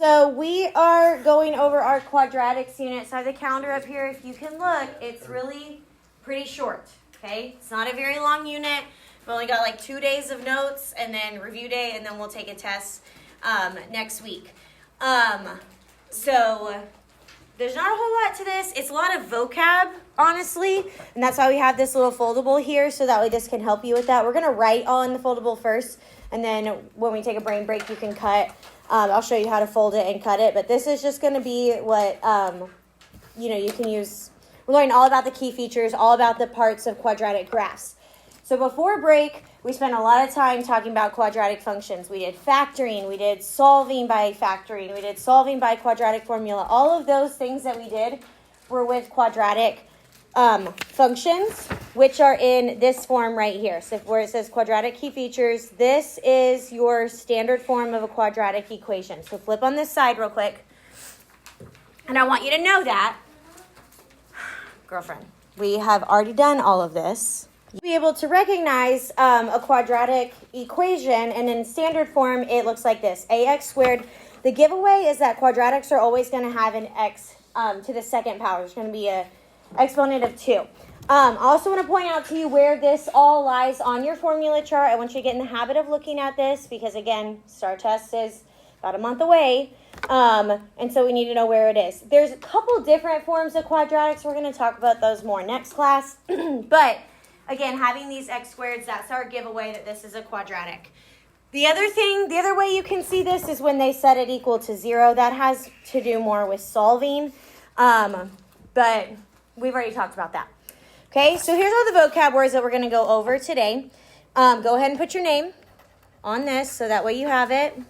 So we are going over our quadratics unit. So I have the calendar up here. If you can look, it's really pretty short, okay? It's not a very long unit. We've only got like 2 days of notes and then review day, and then we'll take a test next week. So there's not a whole lot to this. It's a lot of vocab, honestly, and that's why we have this little foldable here, so that way this can help you with that. We're going to write all in the foldable first, and then when we take a brain break, you can cut. I'll show you how to fold it and cut it, but this is just going to be what, you can use. We're learning all about the key features, all about the parts of quadratic graphs. So before break, we spent a lot of time talking about quadratic functions. We did factoring, we did solving by factoring, we did solving by quadratic formula. All of those things that we did were with quadratic functions, which are in this form right here. So where it says quadratic key features, this is your standard form of a quadratic equation. So flip on this side real quick. And I want you to know that, girlfriend, we have already done all of this. You'll be able to recognize a quadratic equation, and in standard form, it looks like this, ax squared. The giveaway is that quadratics are always going to have an x to the second power. There's going to be an exponent of 2. I also want to point out to you where this all lies on your formula chart. I want you to get in the habit of looking at this because, again, STAR test is about a month away, and so we need to know where it is. There's a couple different forms of quadratics. We're going to talk about those more next class, but again, having these x squareds, that's our giveaway that this is a quadratic. The other way you can see this is when they set it equal to 0. That has to do more with solving, but we've already talked about that. Okay, so here's all the vocab words that we're going to go over today. Go ahead and put your name on this so that way you have it.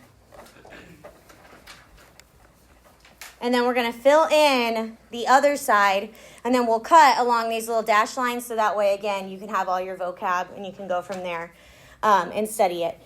And then we're going to fill in the other side, and then we'll cut along these little dash lines so that way, again, you can have all your vocab and you can go from there and study it.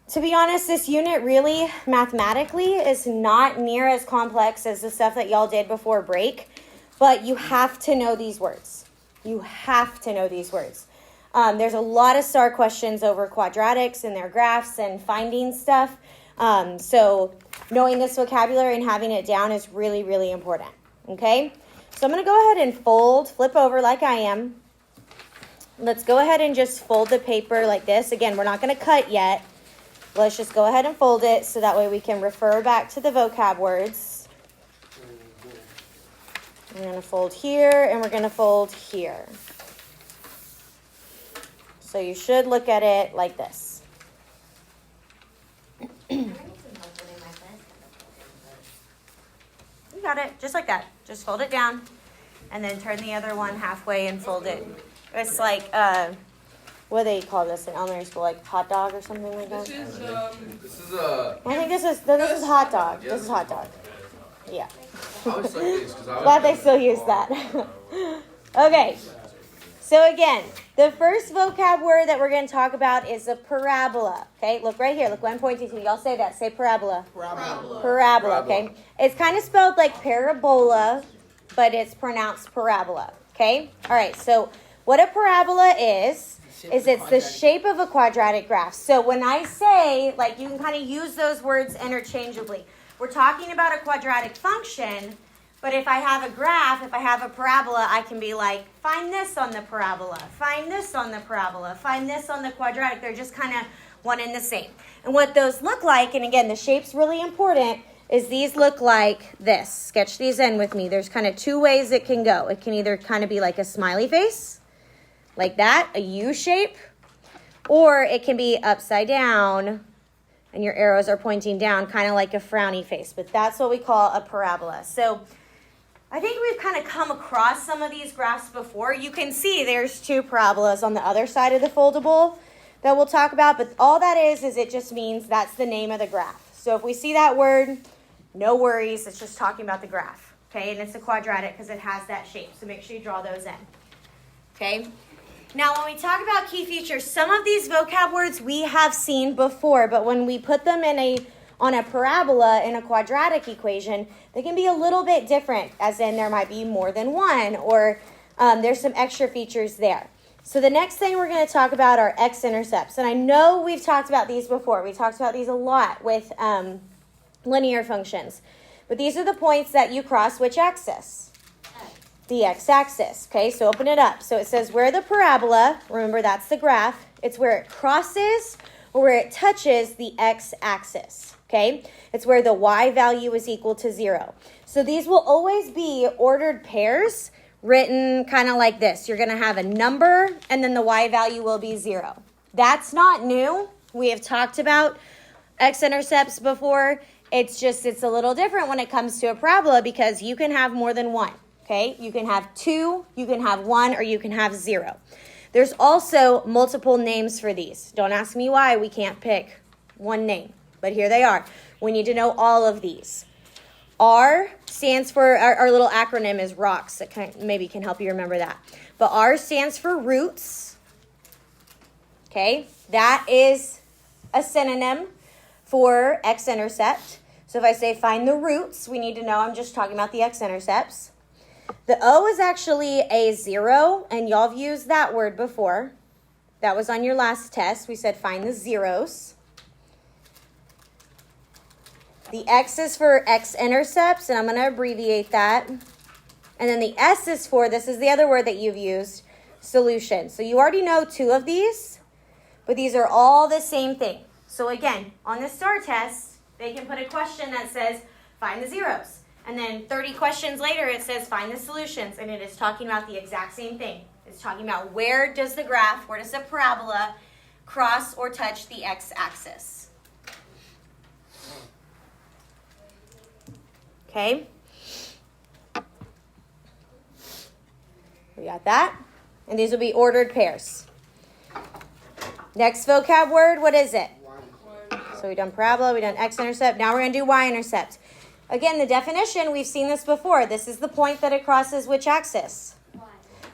To be honest, this unit really, mathematically, is not near as complex as the stuff that y'all did before break, but you have to know these words. You have to know these words. There's a lot of STAR questions over quadratics and their graphs and finding stuff. So knowing this vocabulary and having it down is really, really important. Okay? So I'm going to go ahead and flip over like I am. Let's go ahead and just fold the paper like this. Again, we're not going to cut yet. Let's just go ahead and fold it so that way we can refer back to the vocab words. We're going to fold here and we're going to fold here. So you should look at it like this. You got it, just like that. Just fold it down and then turn the other one halfway and fold it. It's like, what do they call this in elementary school? Like hot dog or something like that? I think this is hot dog. This is hot dog. Yeah. Glad they still use that. Okay. So again, the first vocab word that we're going to talk about is a parabola. Okay, look right here. Look what I'm pointing to. Y'all say that. Say parabola. Parabola. Okay. It's kind of spelled like parabola, but it's pronounced parabola. Okay. All right. So what a parabola is it's the shape of a quadratic graph. So when I say, like, you can kind of use those words interchangeably. We're talking about a quadratic function, but if I have a graph, if I have a parabola, I can be like, find this on the parabola, find this on the parabola, find this on the quadratic. They're just kind of one and the same. And what those look like, and again, the shape's really important, is these look like this. Sketch these in with me. There's kind of 2 ways it can go. It can either kind of be like a smiley face, like that, a U shape, or it can be upside down, and your arrows are pointing down, kind of like a frowny face. But that's what we call a parabola. So I think we've kind of come across some of these graphs before. You can see there's 2 parabolas on the other side of the foldable that we'll talk about. But all that is it just means that's the name of the graph. So if we see that word, no worries. It's just talking about the graph. Okay, and it's a quadratic because it has that shape. So make sure you draw those in. Okay. Now, when we talk about key features, some of these vocab words we have seen before, but when we put them on a parabola in a quadratic equation, they can be a little bit different, as in there might be more than one, or there's some extra features there. So the next thing we're going to talk about are x-intercepts. And I know we've talked about these before. We talked about these a lot with linear functions. But these are the points that you cross which axis? The x-axis. Okay, so open it up. So it says where the parabola, remember that's the graph, it's where it crosses or where it touches the x-axis. Okay, it's where the y value is equal to 0. So these will always be ordered pairs written kind of like this. You're going to have a number and then the y value will be 0. That's not new. We have talked about x-intercepts before. It's a little different when it comes to a parabola because you can have more than one. Okay, you can have 2, you can have 1, or you can have 0. There's also multiple names for these. Don't ask me why we can't pick one name, but here they are. We need to know all of these. R stands for, our little acronym is ROCKS. That maybe can help you remember that. But R stands for roots. Okay, that is a synonym for x-intercept. So if I say find the roots, we need to know I'm just talking about the x-intercepts. The O is actually a 0, and y'all have used that word before. That was on your last test. We said find the zeros. The X is for x-intercepts, and I'm going to abbreviate that. And then the S is for, this is the other word that you've used, solution. So you already know 2 of these, but these are all the same thing. So again, on the STAR test, they can put a question that says find the zeros. And then 30 questions later, it says find the solutions. And it is talking about the exact same thing. It's talking about where does the parabola cross or touch the x-axis. Okay? We got that? And these will be ordered pairs. Next vocab word, what is it? So we've done parabola, we've done x-intercept. Now we're going to do y-intercept. Again, the definition, we've seen this before. This is the point that it crosses which axis?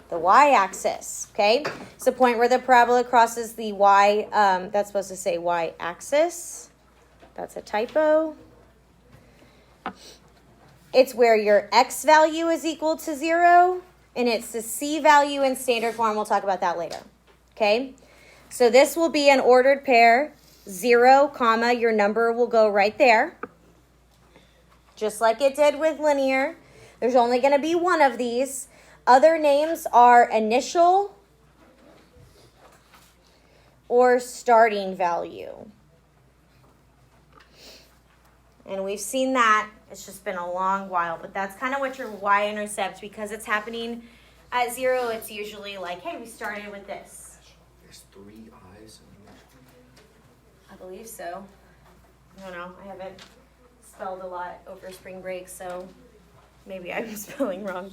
The y-axis, okay? It's the point where the parabola crosses the y, that's supposed to say y-axis. That's a typo. It's where your x value is equal to 0, and it's the c value in standard form. We'll talk about that later, okay? So this will be an ordered pair, 0, comma, your number will go right there. Just like it did with linear. There's only going to be one of these. Other names are initial or starting value. And we've seen that. It's just been a long while. But that's kind of what your y-intercept, because it's happening at 0, it's usually like, hey, we started with this. There's 3 eyes. I believe so. I don't know. I haven't spelled a lot over spring break, so maybe I'm spelling wrong.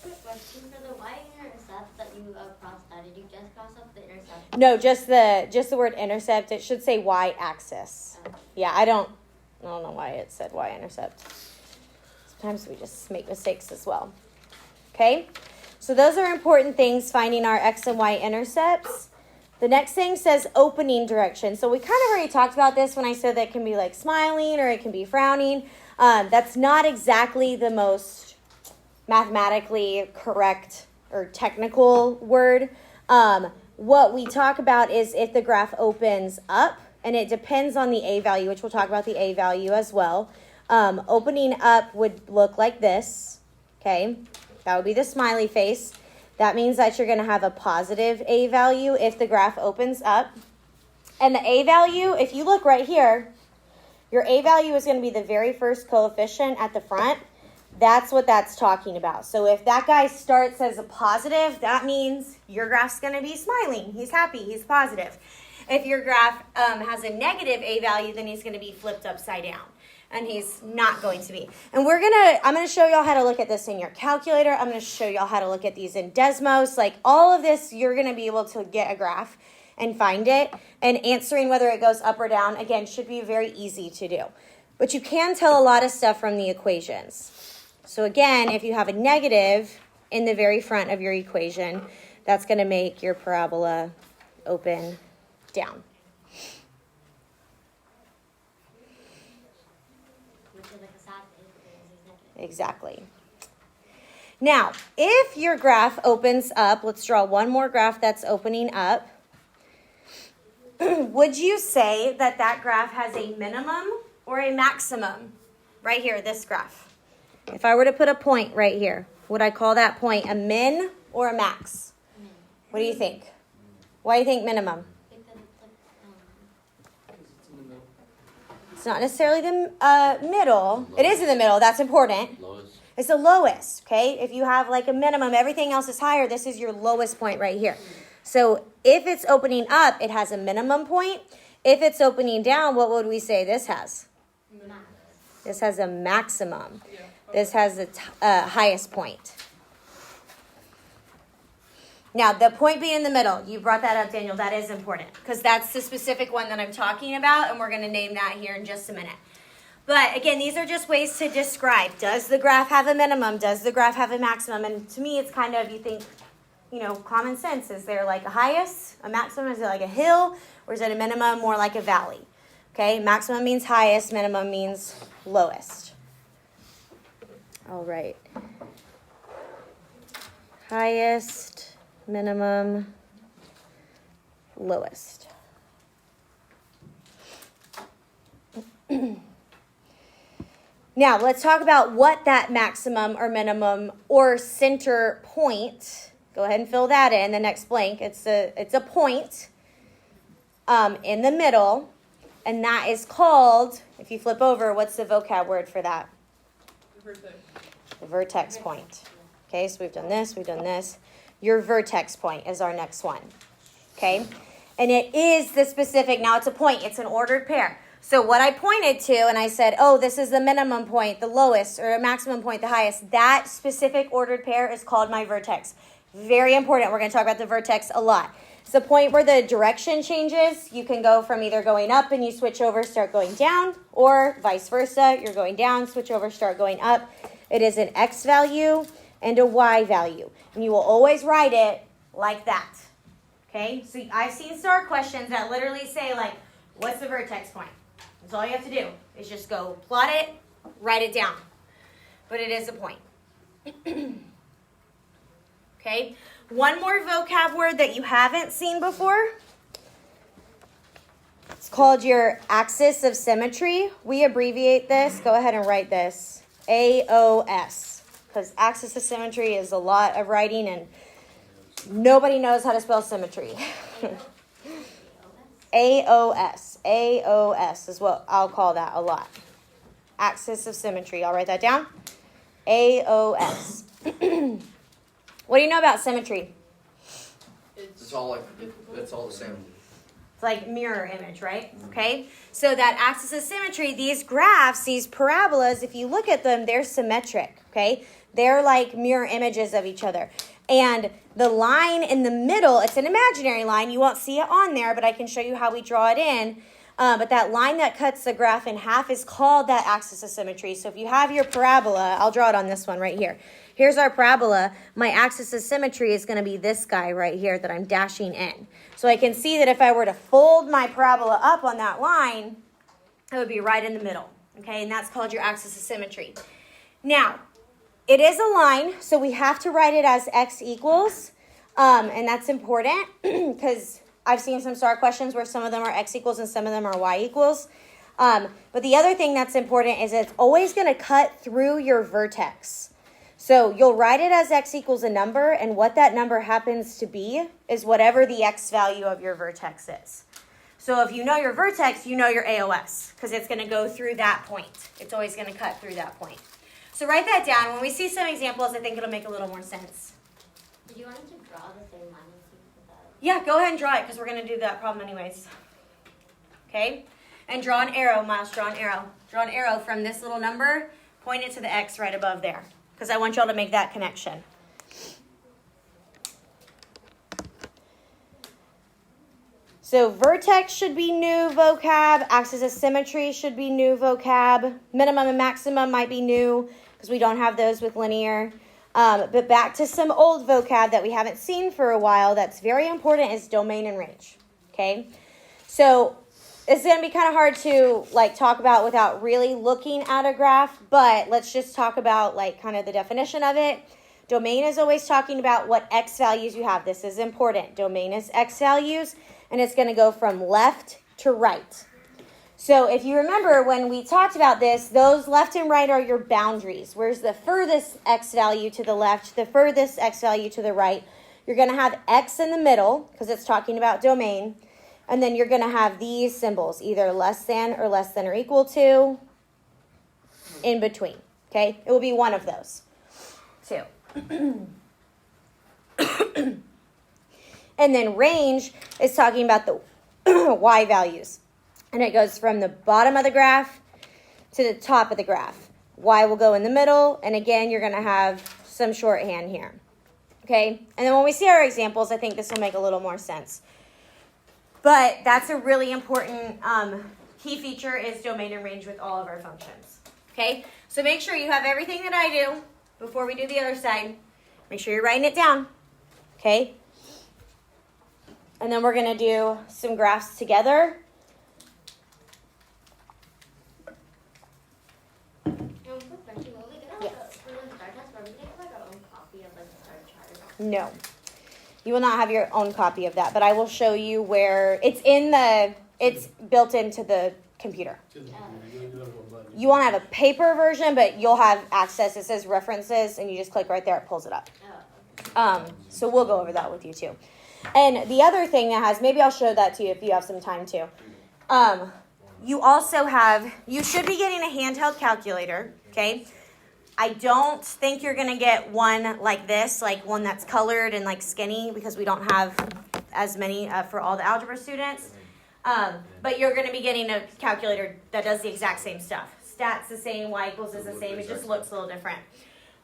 Quick question, for the y-intercept that you crossed out, did you just cross up the intercept? No, just the word intercept. It should say y-axis. Oh. Yeah, I don't know why it said y-intercept. Sometimes we just make mistakes as well. Okay? So those are important things, finding our x and y intercepts. The next thing says opening direction. So we kind of already talked about this when I said that it can be like smiling or it can be frowning. That's not exactly the most mathematically correct or technical word. What we talk about is if the graph opens up, and it depends on the a value, which we'll talk about the a value as well. Opening up would look like this, okay? That would be the smiley face. That means that you're going to have a positive a value if the graph opens up. And the a value, if you look right here, your a value is going to be the very first coefficient at the front. That's what that's talking about. So if that guy starts as a positive, that means your graph's going to be smiling. He's happy. He's positive. If your graph has a negative a value, then he's going to be flipped upside down. And he's not going to be. And I'm going to show y'all how to look at this in your calculator. I'm going to show y'all how to look at these in Desmos. Like all of this, you're going to be able to get a graph and find it. And answering whether it goes up or down, again, should be very easy to do. But you can tell a lot of stuff from the equations. So again, if you have a negative in the very front of your equation, that's going to make your parabola open down. Exactly. Now, if your graph opens up, let's draw one more graph that's opening up. would you say that that graph has a minimum or a maximum? Right here, this graph. If I were to put a point right here, would I call that point a min or a max? Min. What do you think? Why do you think minimum? Because It's not necessarily the middle. It is in the middle. That's important. Lowest. It's the lowest, okay? If you have like a minimum, everything else is higher. This is your lowest point right here. So if it's opening up, it has a minimum point. If it's opening down, what would we say this has? max. This has a maximum. This has the highest point. Now, the point being in the middle, you brought that up, Daniel. That is important because that's the specific one that I'm talking about, and we're going to name that here in just a minute. But again, these are just ways to describe. Does the graph have a minimum? Does the graph have a maximum? And to me, it's kind of, you think, common sense. Is there like a highest, a maximum? Is it like a hill? Or is it a minimum, more like a valley? Okay, maximum means highest, minimum means lowest. All right. Highest, minimum, lowest. Now, let's talk about what that maximum or minimum or center point. Go ahead and fill that in the next blank. It's a point in the middle, and that is called, if you flip over, what's the vocab word for that? The vertex point. Okay, so we've done this. Your vertex point is our next one. Okay, and it is the specific, now it's a point, it's an ordered pair. So what I pointed to, and I said, oh, this is the minimum point, the lowest, or a maximum point, the highest. That specific ordered pair is called my vertex. Very important. We're going to talk about the vertex a lot. It's the point where the direction changes. You can go from either going up and you switch over, start going down, or vice versa. You're going down, switch over, start going up. It is an X value and a Y value. And you will always write it like that. Okay? So I've seen STAR questions that literally say, like, what's the vertex point? That's all you have to do is just go plot it, write it down. But it is a point. Okay? One more vocab word that you haven't seen before. It's called your axis of symmetry. We abbreviate this. Go ahead and write this. AOS. Because axis of symmetry is a lot of writing and nobody knows how to spell symmetry. AOS. AOS is what I'll call that a lot. Axis of symmetry. I'll write that down. AOS. What do you know about symmetry? It's all the same. It's like mirror image, right? Okay. So that axis of symmetry, these graphs, these parabolas, if you look at them, they're symmetric. Okay. They're like mirror images of each other. And the line in the middle, it's an imaginary line. You won't see it on there, but I can show you how we draw it in. But that line that cuts the graph in half is called that axis of symmetry. So if you have your parabola, I'll draw it on this one right here. Here's our parabola. My axis of symmetry is going to be this guy right here that I'm dashing in. So I can see that if I were to fold my parabola up on that line, it would be right in the middle. Okay, and that's called your axis of symmetry. Now, it is a line, so we have to write it as x equals. And that's important because I've seen some STAR questions where some of them are x equals and some of them are y equals. But the other thing that's important is it's always going to cut through your vertex. So you'll write it as x equals a number, and what that number happens to be is whatever the x value of your vertex is. So if you know your vertex, you know your AOS because it's going to go through that point. It's always going to cut through that point. So write that down. When we see some examples, I think it'll make a little more sense. Did you want to draw the same line as you put that? Yeah, go ahead and draw it because we're going to do that problem anyways. Okay? And draw an arrow, Miles, draw an arrow. Draw an arrow from this little number, point it to the X right above there because I want y'all to make that connection. So vertex should be new vocab. Axis of symmetry should be new vocab. Minimum and maximum might be new because we don't have those with linear. But back to some old vocab that we haven't seen for a while that's very important is domain and range. Okay? So it's going to be kind of hard to talk about without really looking at a graph, but let's just talk about kind of the definition of it. Domain is always talking about what x values you have. This is important. Domain is x values, and it's going to go from left to right. So if you remember when we talked about this, those left and right are your boundaries. Where's the furthest x value to the left, the furthest x value to the right. You're going to have x in the middle because it's talking about domain. And then you're going to have these symbols, either less than or equal to, in between. Okay? It will be one of those. 2. And then range is talking about the y values. And it goes from the bottom of the graph to the top of the graph. Y will go in the middle. And again, you're going to have some shorthand here. Okay? And then when we see our examples, I think this will make a little more sense. But that's a really important key feature is domain and range with all of our functions. Okay? So make sure you have everything that I do before we do the other side. Make sure you're writing it down. Okay? And then we're going to do some graphs together. No. You will not have your own copy of that, but I will show you where it's built into the computer. You won't have a paper version, but you'll have access. It says references, and you just click right there. It pulls it up. So we'll go over that with you too. And the other thing that has, maybe I'll show that to you if you have some time too. You should be getting a handheld calculator, okay? I don't think you're going to get one like this, like one that's colored and like skinny, because we don't have as many for all the algebra students. But you're going to be getting a calculator that does the exact same stuff. Stats the same, y equals is the same. It just looks a little different.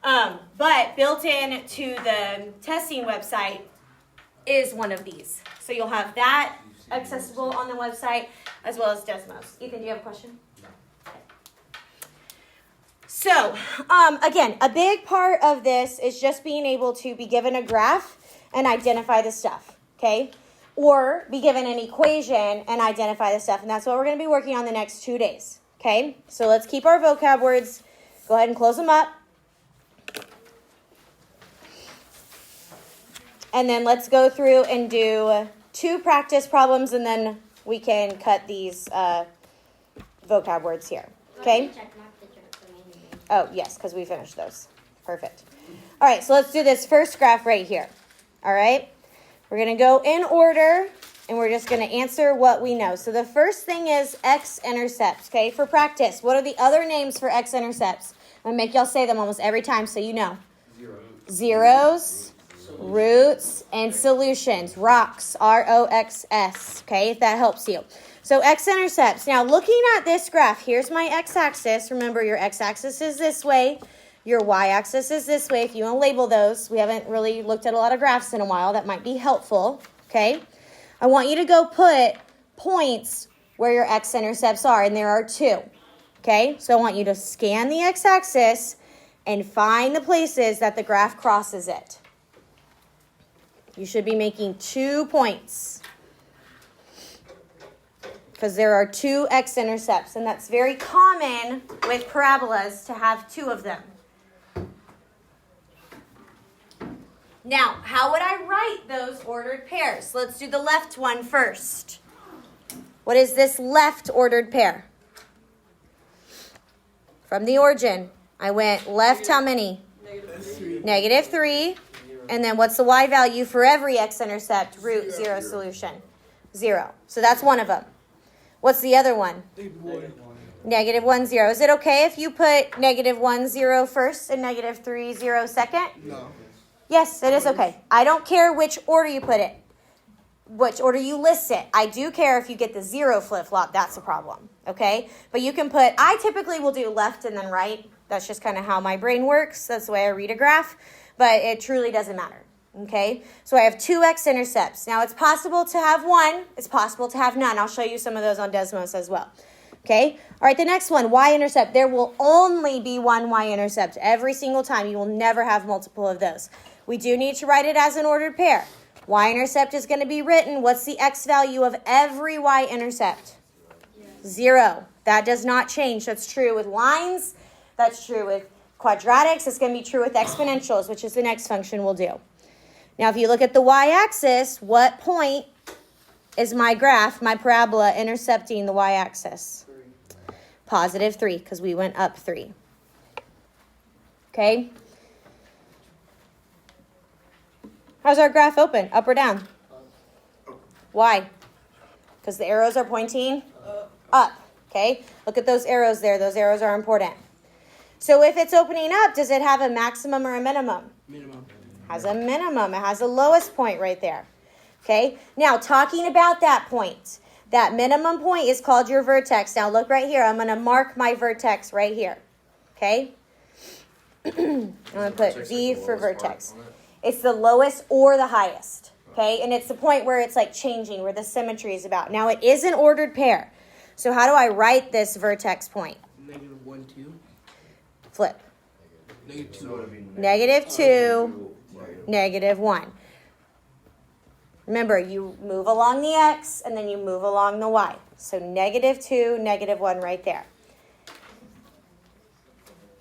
But built in to the testing website is one of these. So you'll have that accessible on the website as well as Desmos. Ethan, do you have a question? So, again, a big part of this is just being able to be given a graph and identify the stuff, okay? Or be given an equation and identify the stuff. And that's what we're going to be working on the next 2 days, okay? So let's keep our vocab words. Go ahead and close them up. And then let's go through and do 2 practice problems, and then we can cut these vocab words here, okay? Oh, yes, because we finished those. Perfect. All right, so let's do this first graph right here. All right? We're going to go in order, and we're just going to answer what we know. So the first thing is x-intercepts, okay? For practice, what are the other names for x-intercepts? I'm going to make y'all say them almost every time so you know. Zeros, roots, and solutions. Rocks, R-O-X-S, okay, if that helps you. So x-intercepts. Now, looking at this graph, here's my x-axis. Remember, your x-axis is this way. Your y-axis is this way. If you want to label those, we haven't really looked at a lot of graphs in a while. That might be helpful, okay? I want you to go put points where your x-intercepts are, and there are 2, okay? So I want you to scan the x-axis and find the places that the graph crosses it. You should be making 2 points, because there are 2 x-intercepts, and that's very common with parabolas to have 2 of them. Now, how would I write those ordered pairs? Let's do the left one first. What is this left ordered pair? From the origin, I went left how many? Negative 3. And then what's the y value for every x-intercept? Root 0 solution. 0. So that's one of them. What's the other one? Negative 1, 0. Is it okay if you put negative 1, 0 first and negative 3, 0 second? No. Yes, it is okay. I don't care which order you put it, which order you list it. I do care if you get the 0 flip-flop. That's a problem, okay? But you can put, I typically will do left and then right. That's just kind of how my brain works. That's the way I read a graph. But it truly doesn't matter, okay? So I have 2 x-intercepts. Now, it's possible to have 1. It's possible to have none. I'll show you some of those on Desmos as well, okay? All right, the next one, y-intercept. There will only be 1 y-intercept every single time. You will never have multiple of those. We do need to write it as an ordered pair. Y-intercept is going to be written. What's the x value of every y-intercept? 0. That does not change. That's true with lines. That's true with quadratics. It's going to be true with exponentials, which is the next function we'll do. Now, if you look at the y-axis, what point is my graph, my parabola intercepting the y-axis? Positive 3, because we went up 3. Okay? How's our graph open? Up or down? Why? Because the arrows are pointing up. Okay? Look at those arrows there. Those arrows are important. So if it's opening up, does it have a maximum or a minimum? Minimum. Has a minimum. It has a lowest point right there. Okay? Now, talking about that point. That minimum point is called your vertex. Now, look right here. I'm going to mark my vertex right here. Okay? I'm going to put V for vertex. It's the lowest or the highest. Okay? And it's the point where it's like changing, where the symmetry is about. Now, it is an ordered pair. So how do I write this vertex point? Negative 1, 2. Flip. Negative 2. Negative 2, negative 1. Remember, you move along the x, and then you move along the y. So negative 2, negative 1 right there.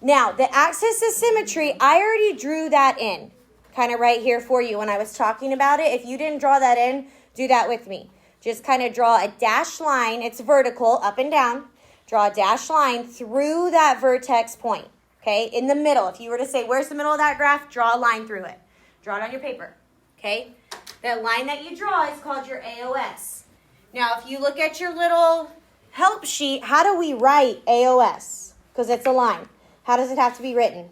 Now, the axis of symmetry, I already drew that in, kind of right here for you when I was talking about it. If you didn't draw that in, do that with me. Just kind of draw a dashed line. It's vertical, up and down. Draw a dashed line through that vertex point, okay, in the middle. If you were to say, where's the middle of that graph? Draw a line through it. Draw it on your paper, okay? That line that you draw is called your AOS. Now, if you look at your little help sheet, how do we write AOS? Because it's a line. How does it have to be written?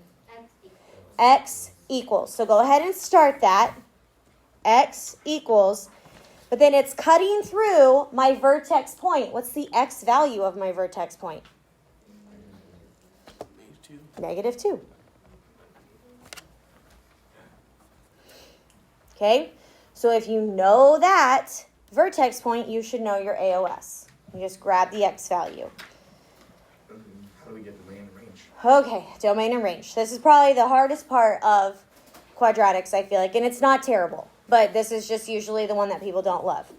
X equals. So go ahead and start that. X equals. But then it's cutting through my vertex point. What's the X value of my vertex point? Negative 2. Okay? So if you know that vertex point, you should know your AOS. You just grab the X value. How do we get domain and range? Okay, domain and range. This is probably the hardest part of quadratics, I feel like, and it's not terrible, but this is just usually the one that people don't love.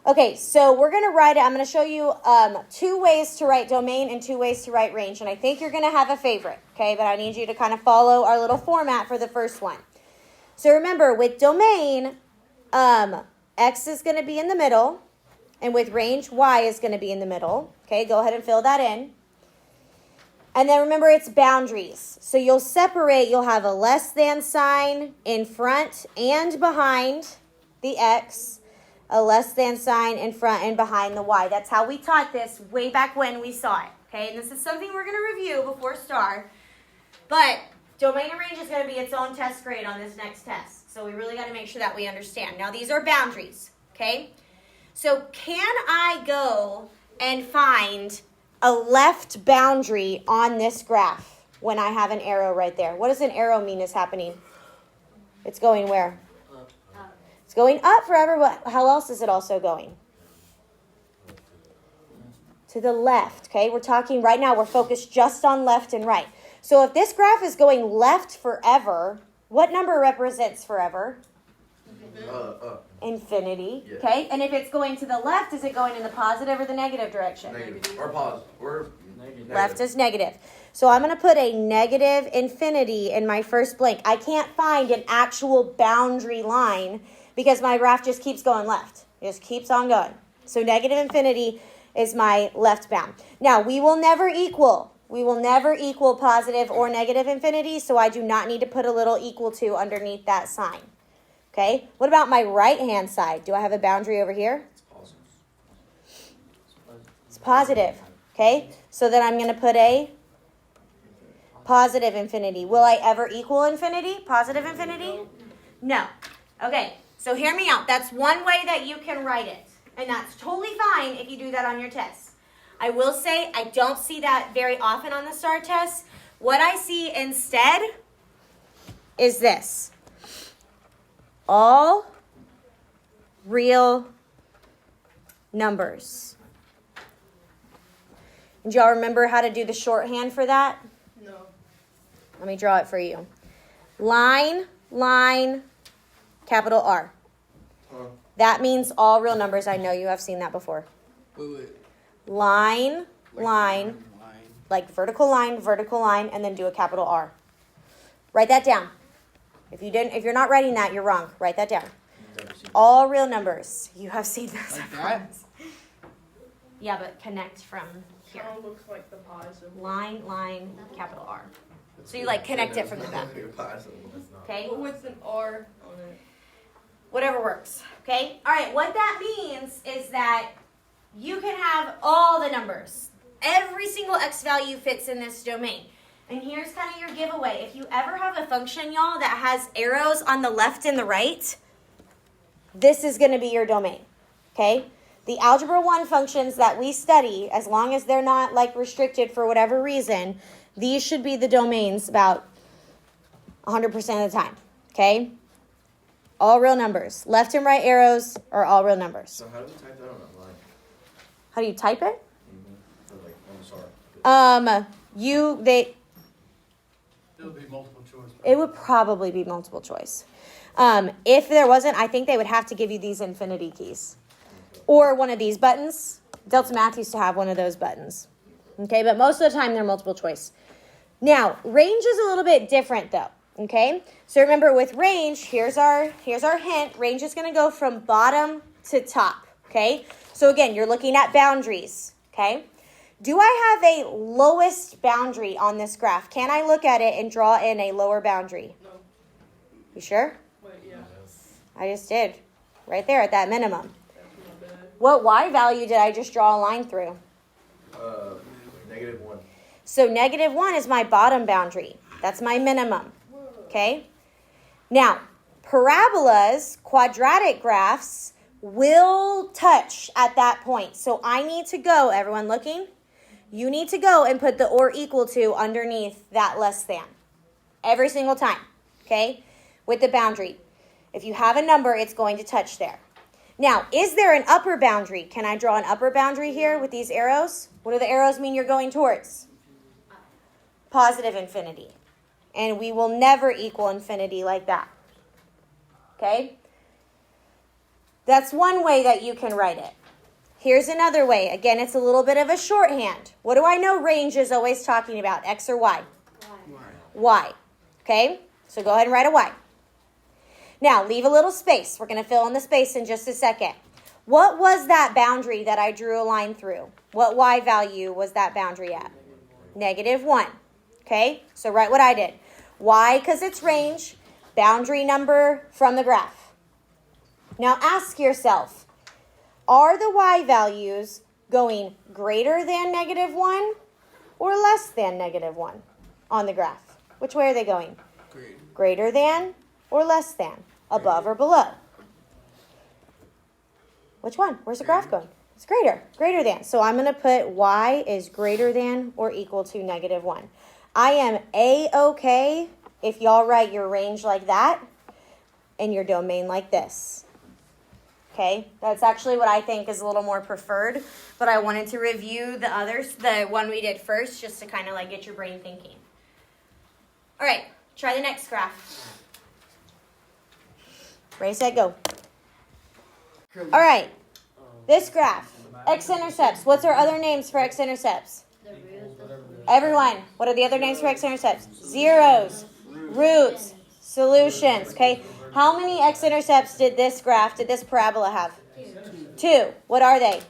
Okay, so we're going to write it. I'm going to show you 2 ways to write domain and 2 ways to write range, and I think you're going to have a favorite, okay, but I need you to kind of follow our little format for the first one. So remember, with domain, X is going to be in the middle, and with range, Y is going to be in the middle. Okay, go ahead and fill that in. And then remember, it's boundaries. So you'll separate, you'll have a less than sign in front and behind the X, a less than sign in front and behind the Y. That's how we taught this way back when we saw it. Okay, and this is something we're going to review before STAR. But domain and range is going to be its own test grade on this next test. So we really got to make sure that we understand. Now, these are boundaries, okay? So can I go and find a left boundary on this graph when I have an arrow right there? What does an arrow mean is happening? It's going where? It's going up forever, but how else is it also going? To the left, okay? We're talking right now, we're focused just on left and right. So if this graph is going left forever, what number represents forever? Infinity. Yeah. Okay? And if it's going to the left, is it going in the positive or the negative direction? Negative. Or positive. Or negative. Left is negative. So I'm going to put a negative infinity in my first blank. I can't find an actual boundary line because my graph just keeps going left. It just keeps on going. So negative infinity is my left bound. Now, we will never equal positive or negative infinity, so I do not need to put a little equal to underneath that sign. Okay? What about my right-hand side? Do I have a boundary over here? It's positive. Okay? So then I'm going to put a positive infinity. Will I ever equal infinity? Positive infinity? No. Okay. So hear me out. That's one way that you can write it. And that's totally fine if you do that on your test. I will say I don't see that very often on the STAR test. What I see instead is this. All real numbers. And do y'all remember how to do the shorthand for that? No. Let me draw it for you. Line, capital R. That means all real numbers. I know you have seen that before. Wait. Line, like vertical line, and then do a capital R. Write that down. If you're not writing that, you're wrong. Write that down. Never seen All real numbers. You have seen this. Like I that? promise. Yeah, but connect from here. Kind of looks like the pie symbol. Line, capital R. So you like connect it from the back. Okay? But with an R on it. Whatever works. Okay? All right, what that means is that you can have all the numbers. Every single x value fits in this domain. And here's kind of your giveaway. If you ever have a function, y'all, that has arrows on the left and the right, this is going to be your domain. Okay? The Algebra 1 functions that we study, as long as they're not like restricted for whatever reason, these should be the domains about 100% of the time. Okay? All real numbers. Left and right arrows are all real numbers. So how do we type that on a line? How do you type it? For like, I'm sorry. It would be multiple choice. It would probably be multiple choice. If there wasn't, I think they would have to give you these infinity keys. Or one of these buttons. Delta Math used to have one of those buttons. Okay, but most of the time they're multiple choice. Now, range is a little bit different though. Okay, so remember with range, here's our hint. Range is going to go from bottom to top. Okay, so again, you're looking at boundaries. Okay, do I have a lowest boundary on this graph? Can I look at it and draw in a lower boundary? No. You sure? Wait, yeah. I just did. Right there at that minimum. That's my bad. What y value did I just draw a line through? -1. So -1 is my bottom boundary. That's my minimum. Okay? Now, parabolas, quadratic graphs, will touch at that point. So I need to go, everyone looking? You need to go and put the or equal to underneath that less than. Every single time. Okay? With the boundary. If you have a number, it's going to touch there. Now, is there an upper boundary? Can I draw an upper boundary here with these arrows? What do the arrows mean you're going towards? Positive infinity. And we will never equal infinity like that. Okay? That's one way that you can write it. Here's another way. Again, it's a little bit of a shorthand. What do I know range is always talking about? X or Y? Y. Okay? So go ahead and write a Y. Now, leave a little space. We're going to fill in the space in just a second. What was that boundary that I drew a line through? What Y value was that boundary at? -1. Okay? So write what I did. Y, because it's range, boundary number from the graph. Now ask yourself, are the Y values going greater than -1 or less than -1 on the graph? Which way are they going? Greater than or less than? Above or below? Which one? Where's the graph going? It's greater than. So I'm going to put Y is greater than or equal to -1. I am A-okay if y'all write your range like that and your domain like this. Okay, that's actually what I think is a little more preferred, but I wanted to review the others, the one we did first, just to kind of like get your brain thinking. All right, try the next graph. Ready, set, go. All right, this graph, x-intercepts. What's our other names for x-intercepts? The root, Everyone, what are the other names for x-intercepts? Zeros, roots, solutions, okay? How many x-intercepts did this parabola have? 2. What are they?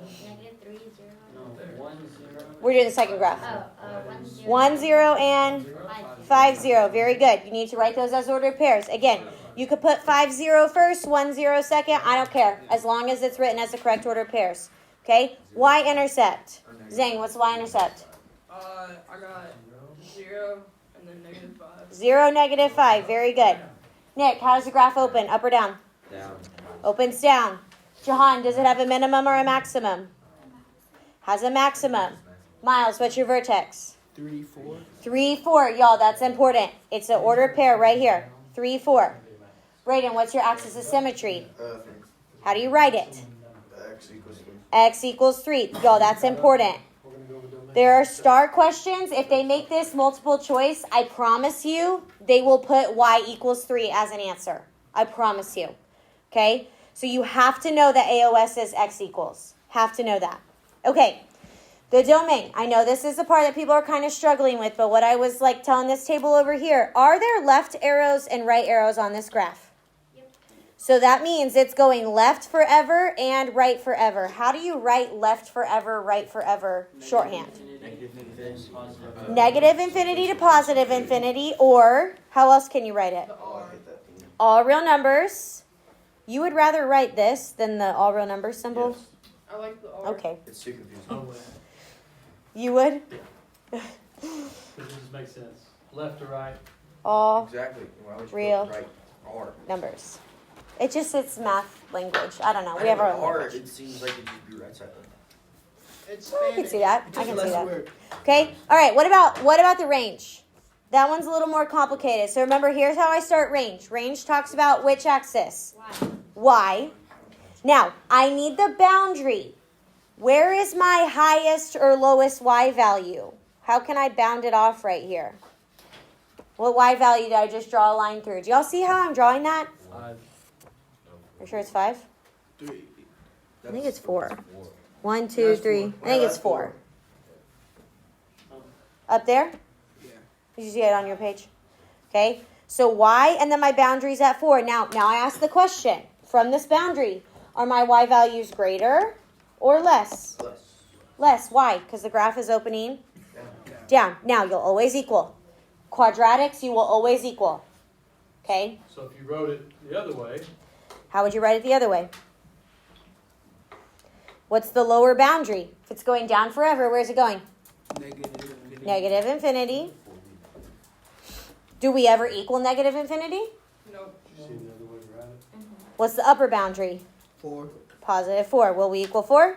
-3, 0. We're doing the second graph. 1, 0. 1, 0, and 5, 0. Very good. You need to write those as ordered pairs. Again, you could put 5, 0 first, 1, 0 second. I don't care, as long as it's written as the correct order of pairs. Okay? Y-intercept. Zane, what's y-intercept? I got 0 and then -5. 0, -5. Very good. Nick, how does the graph open? Up or down? Down. Opens down. Jahan, does it have a minimum or a maximum? Has a maximum. Miles, what's your vertex? 3, 4. 3, 4. Y'all, that's important. It's an ordered pair right here. 3, 4. Brayden, what's your axis of symmetry? How do you write it? X equals 3. Y'all, that's important. There are star questions. If they make this multiple choice, I promise you, they will put Y equals 3 as an answer. I promise you. Okay? So you have to know that AOS is X equals. Have to know that. Okay. The domain. I know this is the part that people are kind of struggling with, but what I was like telling this table over here, are there left arrows and right arrows on this graph? Yep. So that means it's going left forever and right forever. How do you write left forever, right forever shorthand? Negative infinity to positive infinity, or how else can you write it? Oh, I hate that thing. All real numbers. You would rather write this than the all real numbers symbol? Yes. I like the R. Okay. It's too confusing. Oh, well, You would? it just makes sense. Left to right. All Exactly. Why would you Real. put right R? numbers. It's math language. I don't know. We I have know our own R, language. it seems like it should be right side up. It's I can Spanish. see that. I Just can see less that. weird. Okay. All right. What about the range? That one's a little more complicated. So remember, here's how I start range. Range talks about which axis? Why? Y. Now, I need the boundary. Where is my highest or lowest Y value? How can I bound it off right here? What Y value did I just draw a line through? Do y'all see how I'm drawing that? Are you sure it's 5? 3. I think it's 4. 1, 2, 3. I think it's 4. Up there? Yeah. Did you see it on your page? Okay. So Y, and then my boundary's at 4. Now I ask the question. From this boundary, are my Y values greater or less? Less. Less. Why? Because the graph is opening down. Now, you'll always equal. Quadratics, you will always equal. Okay? So if you wrote it the other way, How would you write it the other way? What's the lower boundary? If it's going down forever, where's it going? Negative. Negative infinity. Do we ever equal negative infinity? Nope. you see the other way to write it. What's the upper boundary? 4. Positive 4. Will we equal 4?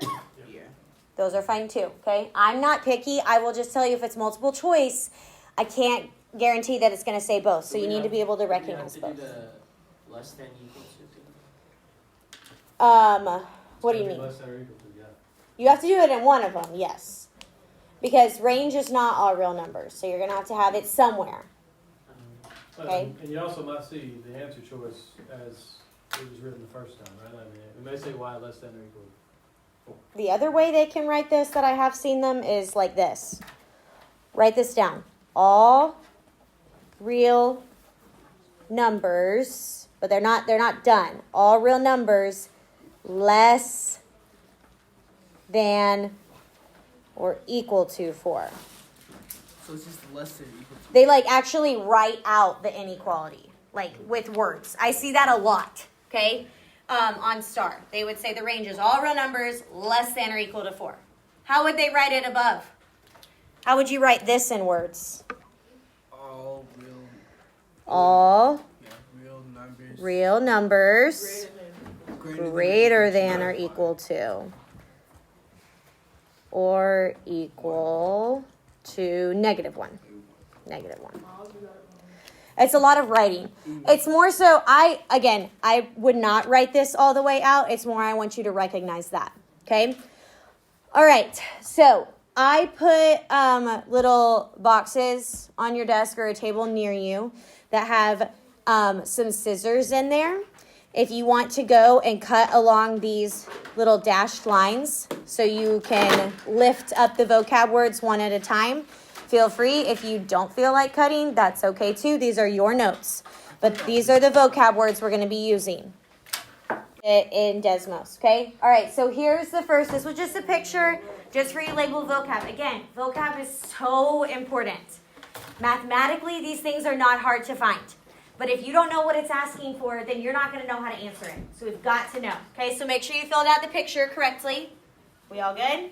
Yeah. Those are fine too, okay? I'm not picky. I will just tell you if it's multiple choice, I can't guarantee that it's going to say both. So you need to be able to recognize both. Less than equal to. What do you It's gotta be mean? Less than or equal to, yeah. You have to do it in one of them, yes. Because range is not all real numbers. So you're going to have it somewhere. Okay. And you also might see the answer choice as it was written the first time, right? I mean, it may say Y less than or equal. The other way they can write this that I have seen them is like this. Write this down. All real numbers, but they're not done. All real numbers less than or equal to 4. So it's just less than equal to. They like actually write out the inequality, like with words. I see that a lot, okay? On STAR. They would say the range is all real numbers less than or equal to 4. How would they write it above? How would you write this in words? All real. All Yeah. Real numbers. real numbers Greater greater than or equal to. Or equal to negative 1. Negative 1. It's a lot of writing. It's more so, I would not write this all the way out. It's more I want you to recognize that. Okay? All right. So I put little boxes on your desk or a table near you that have some scissors in there. If you want to go and cut along these little dashed lines so you can lift up the vocab words one at a time, feel free. If you don't feel like cutting, that's okay too. These are your notes. But these are the vocab words we're going to be using in Desmos, okay? All right, so here's the first. This was just a picture just for you label vocab. Again, vocab is so important. Mathematically, these things are not hard to find. But if you don't know what it's asking for, then you're not going to know how to answer it. So we've got to know. Okay, so make sure you filled out the picture correctly. We all good?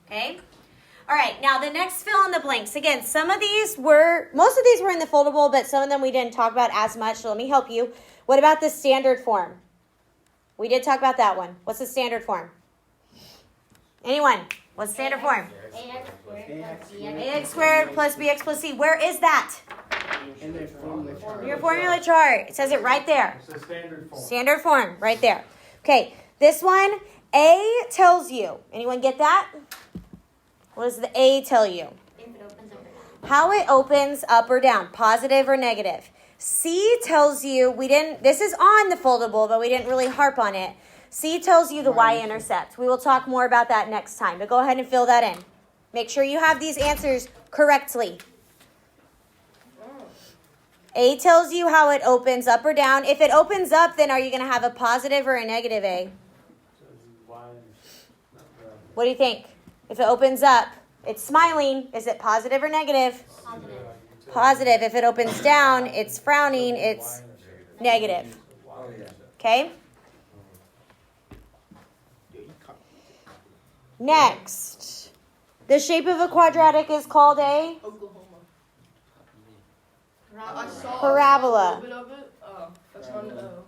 Okay. All right, now the next fill in the blanks. Again, most of these were in the foldable, but some of them we didn't talk about as much, so let me help you. What about the standard form? We did talk about that one. What's the standard form? Anyone? What's standard form? ax squared plus bx ax squared plus bx plus c. Where is that? And then formula chart. Your formula chart. It says it right there. It's a standard form. Standard form, right there. Okay, this one, A tells you. Anyone get that? What does the A tell you? if it opens up or down. How it opens up or down, positive or negative. C tells you, this is on the foldable, but we didn't really harp on it. C tells you the y-intercept. We will talk more about that next time, but go ahead and fill that in. Make sure you have these answers correctly. A tells you how it opens, up or down. If it opens up, then are you going to have a positive or a negative A? What do you think? If it opens up, it's smiling. Is it positive or negative? Positive. Positive. If it opens down, it's frowning. It's negative. Oh, yeah. Okay? Next. The shape of a quadratic is called a Oklahoma. I Parabola. saw Parabola. a little bit of it. Oh, that's on the O.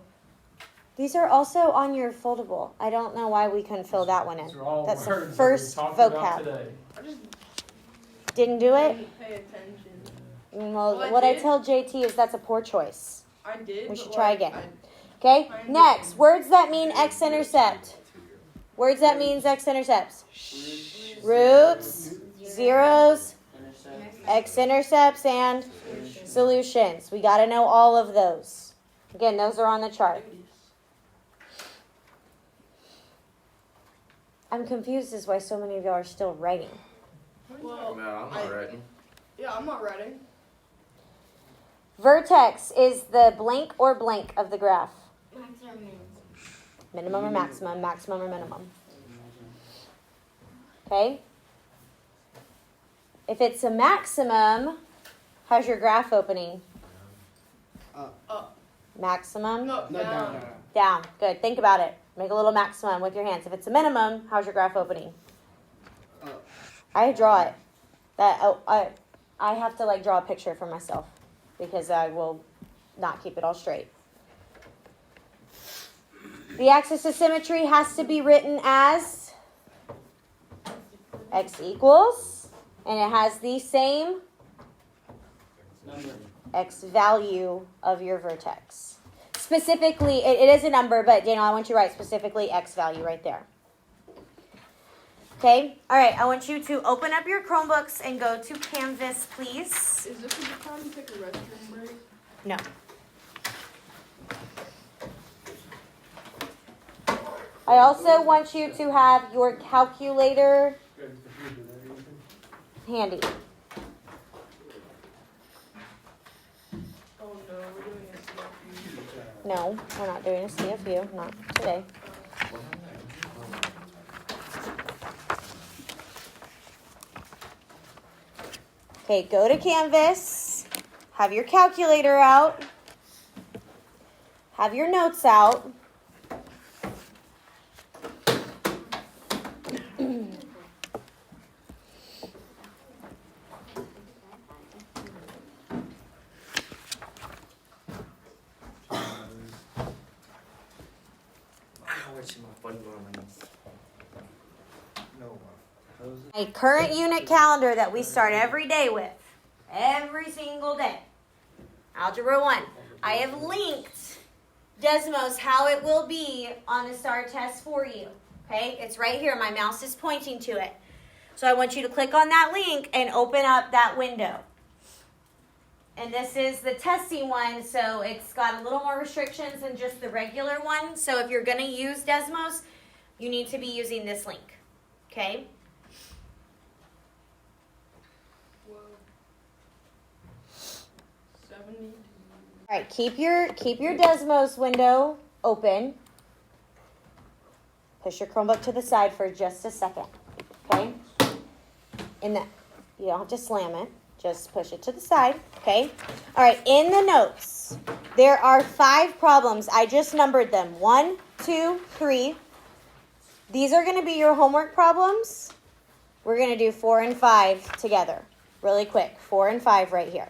These are also on your foldable. I don't know why we couldn't fill that one in. These are all That's the words that we first talked about vocab. today. I just Didn't do it? didn't pay attention. Well, Well, I what I did. tell JT is that's a poor choice. I did. We but should try like, again. Okay? I Next, didn't. words that mean x-intercept. Words that means x-intercepts. Roots, zeros, Intersect. x-intercepts, and solutions. We got to know all of those. Again, those are on the chart. I'm confused as why so many of y'all are still writing. Well, I'm not writing. yeah, I'm not writing. Vertex is the blank or blank of the graph. Max or min? Minimum or maximum, maximum or minimum. Okay? If it's a maximum, how's your graph opening? Maximum? No, No, down. no. Down. Good. Think about it. Make a little maximum with your hands. If it's a minimum, how's your graph opening? I draw it. I have to like draw a picture for myself because I will not keep it all straight. The axis of symmetry has to be written as x equals, and it has the same Number. x value of your vertex. Specifically, it is a number, but Daniel, I want you to write specifically x value right there. Okay? All right, I want you to open up your Chromebooks and go to Canvas, please. Is this a good time to take a restroom break? No. I also want you to have your calculator handy. Oh no, we're doing a CFU. No, we're not doing a CFU, not today. Okay, go to Canvas, have your calculator out, have your notes out. A current unit calendar that we start every day with. Every single day. Algebra 1. I have linked Desmos how it will be on the STAR test for you. Okay? It's right here. My mouse is pointing to it. So I want you to click on that link and open up that window. And this is the testing one, so it's got a little more restrictions than just the regular one. So if you're going to use Desmos, you need to be using this link. Okay? Whoa. 70. All right, keep your Desmos window open. Push your Chromebook to the side for just a second, okay? You don't have to slam it. Just push it to the side, okay? All right, in the notes, there are 5 problems. I just numbered them. 1, 2, 3. These are going to be your homework problems. We're going to do 4 and 5 together, really quick. 4 and 5 right here,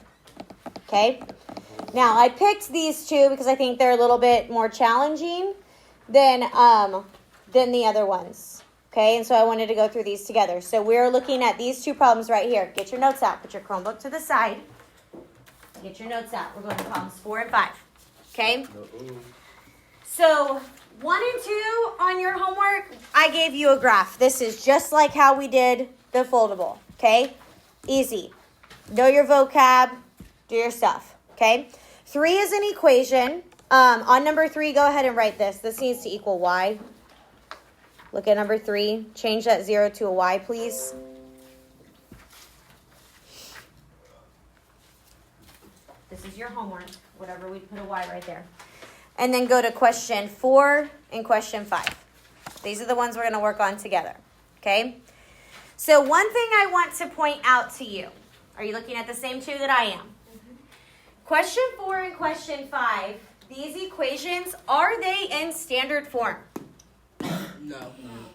okay? Now, I picked these 2 because I think they're a little bit more challenging than the other ones. Okay, and so I wanted to go through these together. So we're looking at these 2 problems right here. Get your notes out. Put your Chromebook to the side. Get your notes out. We're going to problems 4 and 5. Okay? So 1 and 2 on your homework, I gave you a graph. This is just like how we did the foldable. Okay? Easy. Know your vocab. Do your stuff. Okay? 3 is an equation. On number 3, go ahead and write this. This needs to equal y. Look at number 3. Change that 0 to a y, please. The This is your homework, whatever, we put a Y right there. And then go to question 4 and question 5. These are the ones we're going to work on together, okay? So one thing I want to point out to you, are you looking at the same two that I am? Question 4 and question 5, these equations, are they in standard form? No.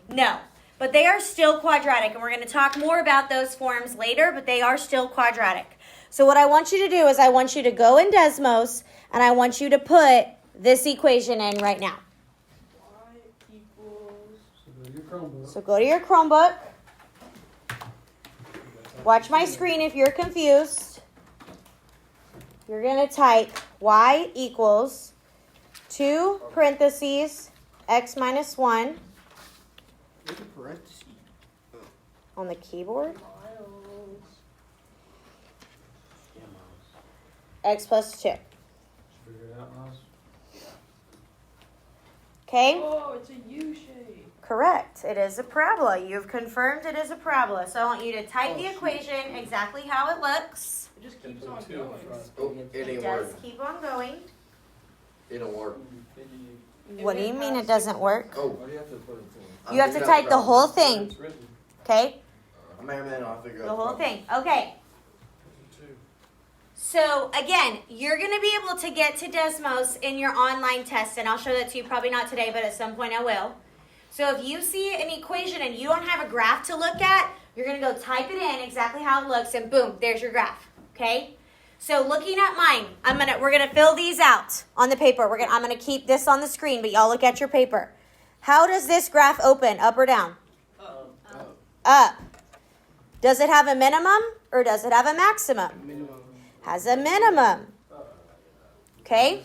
No, but they are still quadratic, and we're going to talk more about those forms later, but they are still quadratic. So what I want you to do is I want you to go in Desmos, and I want you to put this equation in right now. Y equals. So go to your Chromebook. So go to your Chromebook. Watch my screen if you're confused. You're going to type y equals 2 parentheses x minus 1 There's a parenthesis. on the keyboard. Miles. Yeah, Miles. X plus 2. Figure it out, Miles. Okay? Oh, it's a U shape. Correct. It is a parabola. You've confirmed it is a parabola. So I want you to type the shoot. equation exactly how it looks. It just And keeps put on 2 in going. front. Oh, it It ain't does work. keep on going. It don't work. What do you mean it doesn't work? Oh. Why do you have to put it in? You have to type the whole thing. It's written. Okay? Man, I'll figure out The whole problem. thing. Okay. So again, you're going to be able to get to Desmos in your online test, and I'll show that to you probably not today, but at some point I will. So if you see an equation and you don't have a graph to look at, you're going to go type it in exactly how it looks, and boom, there's your graph. Okay? So looking at mine, we're gonna fill these out on the paper. I'm gonna keep this on the screen, but y'all look at your paper. How does this graph open? Up or down? Up. Does it have a minimum or does it have a maximum? Minimum. Has a minimum. Okay?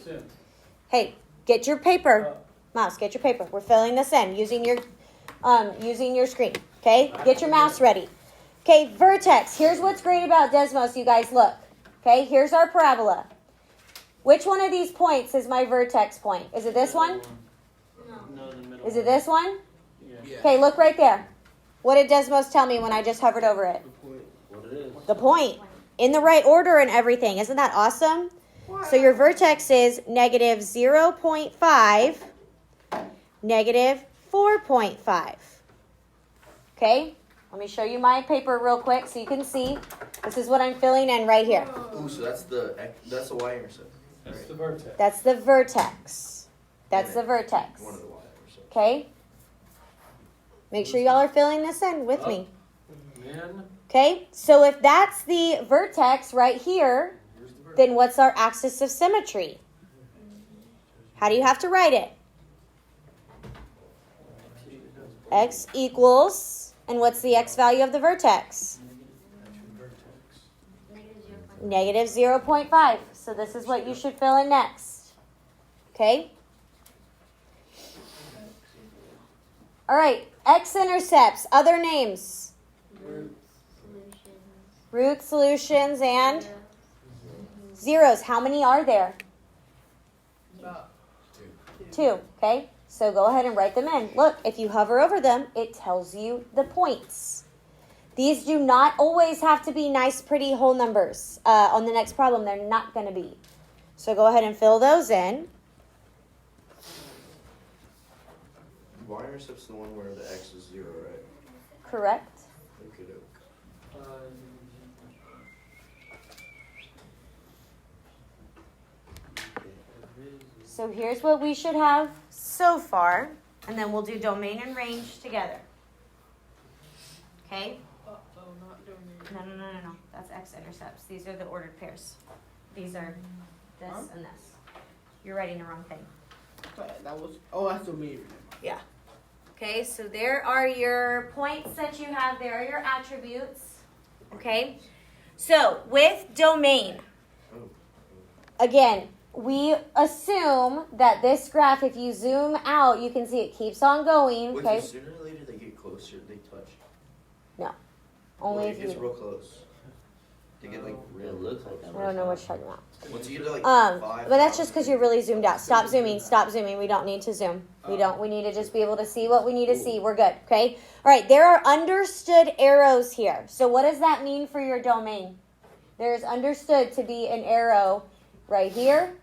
Hey, get your paper. Mouse, get your paper. We're filling this in using your screen. Okay? Get your mouse ready. Okay, vertex. Here's what's great about Desmos, you guys. Look. Okay, here's our parabola. Which one of these points is my vertex point? Is it this one? No, the middle Is it this one? Yeah. Yeah. Okay, look right there. What did Desmos tell me when I just hovered over it? The point. What it is? The point. In the right order and everything. Isn't that awesome? So your vertex is negative 0.5, negative 4.5. Okay? Let me show you my paper real quick so you can see. This is what I'm filling in right here. Ooh, so that's the y-intercept. That's the vertex. That's the vertex. That's the vertex. One of the y-intercepts. Okay? Make sure y'all are filling this in with me. Then, Okay? So if that's the vertex right here, Here's the vertex. then what's our axis of symmetry? How do you have to write it? X equals, and what's the x value of the vertex? Negative 0.5. So this is what you should fill in next. Okay? All right. X-intercepts, other names. Root solutions and zeros. How many are there? About 2. Okay? So go ahead and write them in. Look, if you hover over them, it tells you the points. These do not always have to be nice, pretty whole numbers. On the next problem, they're not going to be. So go ahead and fill those in. Y-intercept's the one where the x is 0, right? Correct. Okay, doke. So here's what we should have so far. And then we'll do domain and range together. Okay? not doing it. No. That's x-intercepts. These are the ordered pairs. These are this and this. You're writing the wrong thing. That was. Oh, that's what me. Yeah. Okay, so there are your points that you have. There are your attributes. Okay? So, with domain, again, we assume that this graph, if you zoom out, you can see it keeps on going. Wait, Okay? so sooner or later they get closer, they touch. Only Like, if it gets you. real close. They get like real looks like I don't know what you're talking about. Once you get to like But that's just because you're really zoomed out. Stop zooming. Stop zooming. We don't need to zoom. We need to just be able to see what we need to see. We're good. Okay? All right. There are understood arrows here. So what does that mean for your domain? There's understood to be an arrow right here,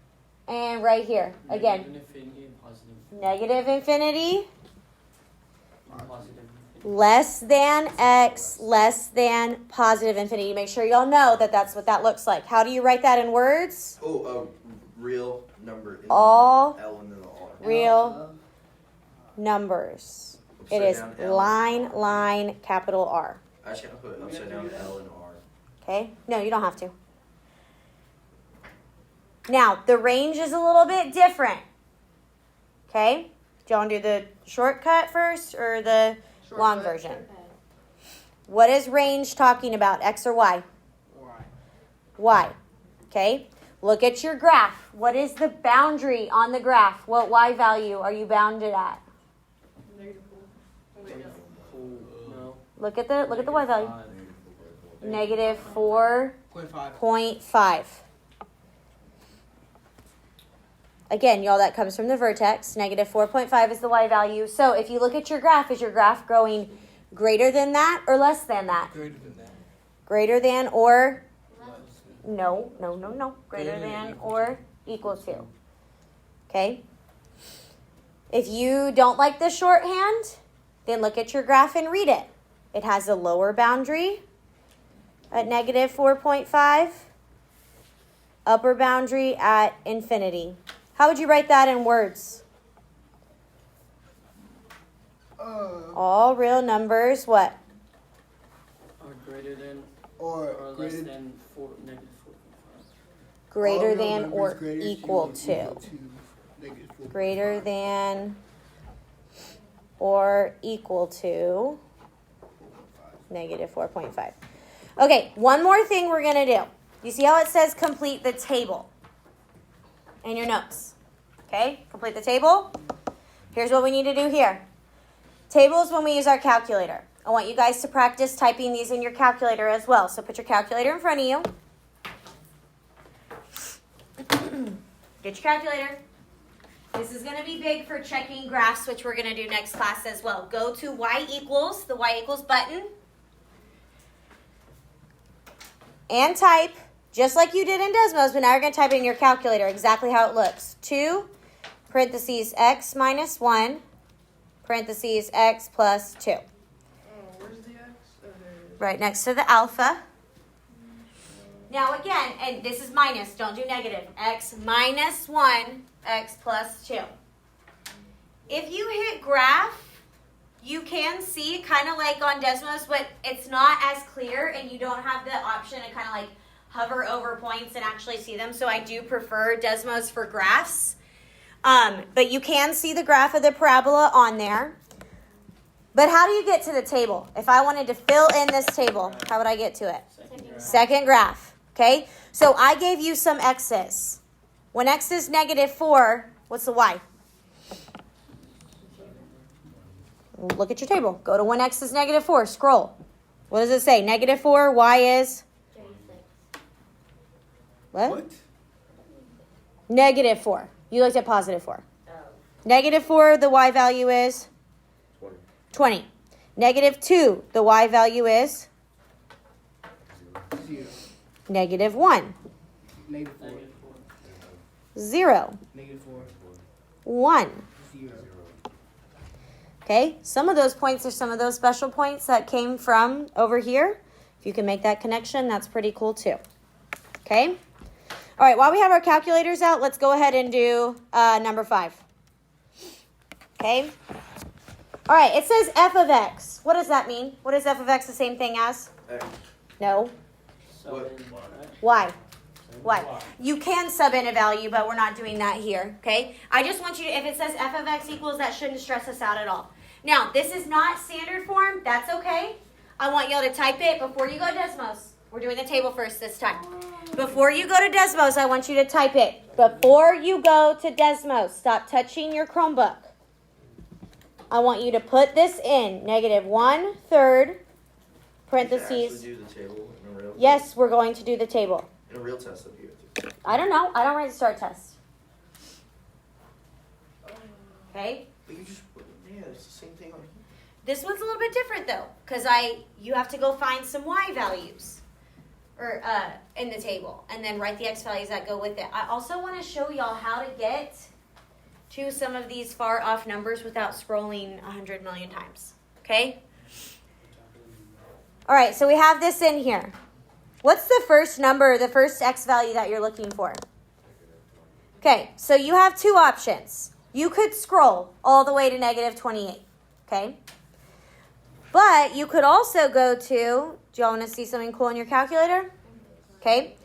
and right here. Again, Negative infinity and positive. negative infinity, And positive infinity. less than x, less than positive infinity. Make sure y'all know that that's what that looks like. How do you write that in words? Oh, real number. In All L and then the R. real numbers. It Upside is down L. line, capital R. I just gotta put upside down L and R. Okay? No, you don't have to. Now, the range is a little bit different. Okay? Do you want to do the shortcut first or the long version? What is range talking about? X or Y? Y. Okay? Look at your graph. What is the boundary on the graph? What Y value are you bounded at? No. Look at the Y value. Negative 0.5. 4.5. Again, y'all, that comes from the vertex. Negative 4.5 is the Y value. So if you look at your graph, is your graph growing greater than that or less than that? Greater than that. Greater than or Less. no. Greater than or equal to. Okay? If you don't like the shorthand, then look at your graph and read it. It has a lower boundary at negative 4.5, upper boundary at infinity. How would you write that in words? All real numbers, what? Or greater than Or or less greater than negative 4.5. Greater all real than numbers or greater equal negative to. Greater 4.5. than or equal to negative 4.5. Okay, one more thing we're going to do. You see how it says complete the table in your notes? Okay, complete the table. Here's what we need to do here. Tables when we use our calculator. I want you guys to practice typing these in your calculator as well. So put your calculator in front of you. Get your calculator. This is going to be big for checking graphs, which we're going to do next class as well. Go to y equals, the y equals button. And type, just like you did in Desmos, but now you're going to type it in your calculator exactly how it looks. 2, parentheses, x minus 1, parentheses, x plus 2. Oh, where's the X? Oh, there it is. Right next to the alpha. Now again, and this is minus, don't do negative. X minus 1, x plus 2. If you hit graph, you can see kind of like on Desmos, but it's not as clear and you don't have the option to kind of like hover over points and actually see them. So I do prefer Desmos for graphs. But you can see the graph of the parabola on there. But how do you get to the table? If I wanted to fill in this table, how would I get to it? Second graph. Okay? So I gave you some x's. When x is negative 4, what's the y? Look at your table. Go to when x is negative 4. Scroll. What does it say? Negative 4, y is? 36. What? Negative 4. You looked at positive 4. Oh. Negative 4, the y value is? 20. Negative 2, the y value is? 0. Negative 1. Negative 4. Negative 4. 0. Negative 4. 1. 0. Okay, some of those points are some of those special points that came from over here. If you can make that connection, that's pretty cool too. Okay? All right, while we have our calculators out, let's go ahead and do number 5. Okay? All right, it says f of x. What does that mean? What is f of x the same thing as? X. No. So What? then, right? Why? Why? You can sub in a value, but we're not doing that here, okay? I just want you to, if it says f of x equals, that shouldn't stress us out at all. Now, this is not standard form. That's okay. I want y'all to type it before you go to Desmos. We're doing the table first this time. Before you go to Desmos, I want you to type it. Before you go to Desmos, stop touching your Chromebook. I want you to put this in, negative 1/3, parentheses. Do the table in a real Yes, we're going to do the table. In a real test that you have to. I don't know. I don't write the start test. Okay? But you just yeah, it's the same thing on here. This one's a little bit different though, because you have to go find some y values. or in the table, and then write the x values that go with it. I also want to show y'all how to get to some of these far off numbers without scrolling 100 million times. Okay? All right, so we have this in here. What's the first number, the first x value that you're looking for? Okay, so you have two options. You could scroll all the way to negative 28, okay? But you could also go to, do y'all want to see something cool in your calculator? Okay.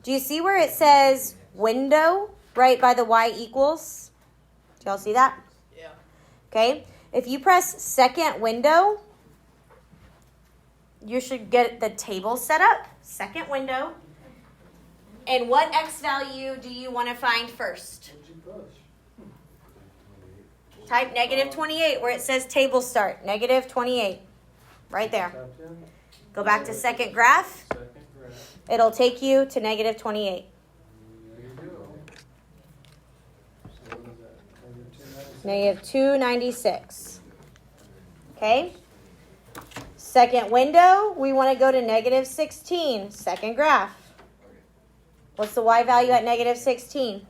Do you see where it says window right by the y equals? Do y'all see that? Yeah. Okay. If you press second window, you should get the table set up. Second window. And what x value do you want to find first? What'd you push? Type negative 28 where it says table start. Negative 28. Right there. Type in. Go back to second graph. Second graph. It'll take you to negative 28. There you go. So what is that? Negative 296. Okay. Second window, we want to go to negative 16. Second graph. What's the y value at negative 16?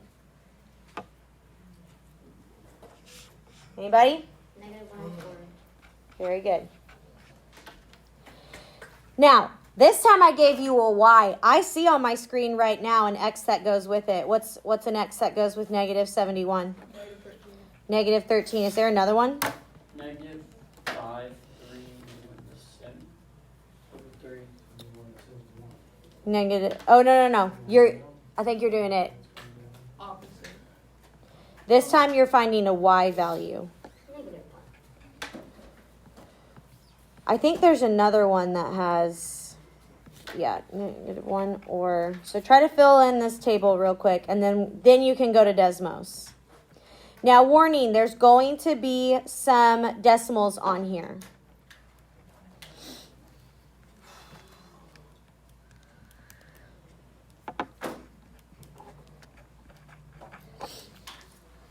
Anybody? -1/4. Very good. Now, this time I gave you a y. I see on my screen right now an x that goes with it. What's an x that goes with negative 71? Negative 13. Is there another one? Negative 5, 3, 7, 3. Negative. Oh, no. I think you're doing it. Opposite. This time you're finding a y value. -1. I think there's another one that has, negative 1 or, so try to fill in this table real quick, and then you can go to Desmos. Now, warning, there's going to be some decimals on here.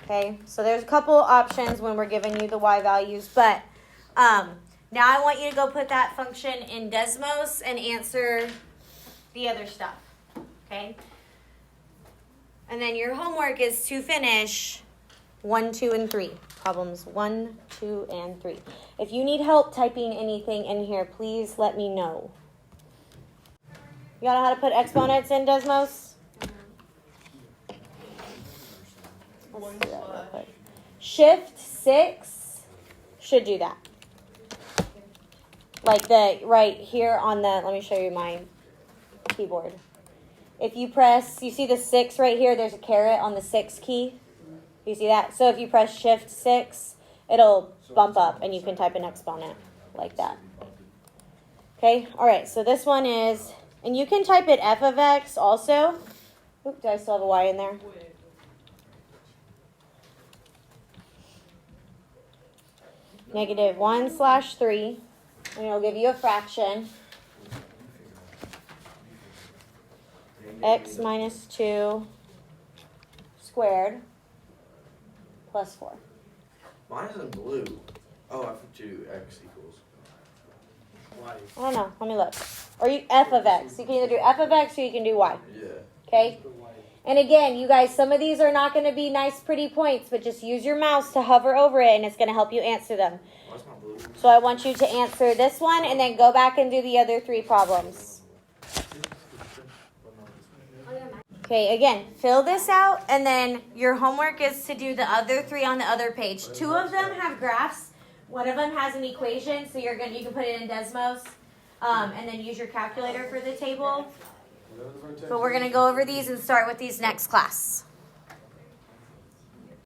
Okay, so there's a couple options when we're giving you the y values, but now I want you to go put that function in Desmos and answer the other stuff, okay? And then your homework is to finish 1, 2, and 3. Problems 1, 2, and 3. If you need help typing anything in here, please let me know. You all know how to put exponents in Desmos? Let's do that real quick. Shift 6 should do that. Like right here on the, let me show you my keyboard. If you press, you see the 6 right here, there's a caret on the 6 key. You see that? So if you press shift 6, it'll bump up and you can type an exponent like that. Okay, all right, so this one is, and you can type it f of x also. Oop, do I still have a y in there? -1/3, and it'll give you a fraction. X minus 2 squared plus 4. Mine is in blue. Oh, I have to do x equals. Y. I don't know. Let me look. Or you f of x. You can either do f of x or you can do y. Yeah. Okay? And again, you guys, some of these are not going to be nice, pretty points, but just use your mouse to hover over it, and it's going to help you answer them. Why is my blue? So I want you to answer this one, and then go back and do the other 3 problems. Okay, again, fill this out, and then your homework is to do the other 3 on the other page. 2 of them have graphs. One of them has an equation, so you can put it in Desmos, and then use your calculator for the table. But we're going to go over these and start with these next class.